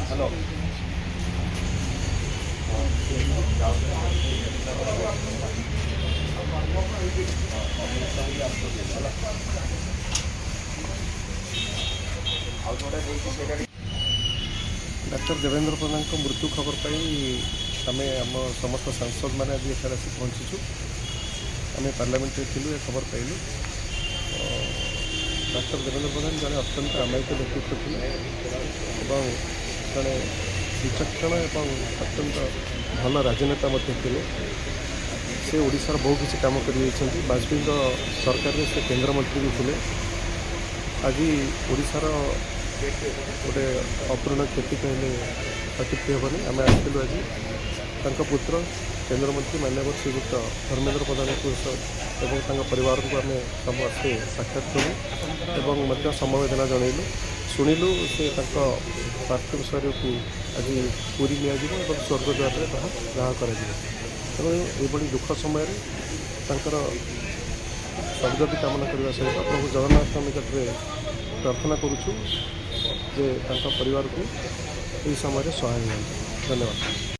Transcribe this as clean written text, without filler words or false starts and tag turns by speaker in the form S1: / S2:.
S1: Hello doctor Devendra प्रधान को मृत्यु खबर पाई आम आम समस्त सांसद मैंने आज एठार आसी पहुँचीचु। आम पार्लियामेंट थिलु खबर पाइलु। डॉक्टर देवेंद्र प्रधान जड़े अत्यंत अमायिक व्यक्तित्व थे और जड़े विचक्षण और अत्यंत भल राजनेता थे। से ओडिशार बहु किसी काम कर वाजपेयी सरकार से केंद्रमंत्री भी थे। आज ओडिशार गोटे अपूर्ण क्षति कहले अत्युक्ति हेनी। आम आसलु आज पुत्र केंद्रमंत्री माननीय श्रीयुक्त धर्मेंद्र प्रधान को परिवार को आम समस्ते साक्षात करूँ समवेदना जनइलु शुणिलु। से पार्थिव शरीर को आज पूरी नि स्वर्गद्वार में दाह कर तेणु ये दुख समय सद्गति कामना करने सहित प्रभु जगन्नाथ निकट में प्रार्थना करुचु जे परिवार को यह समय सहाय। धन्यवाद।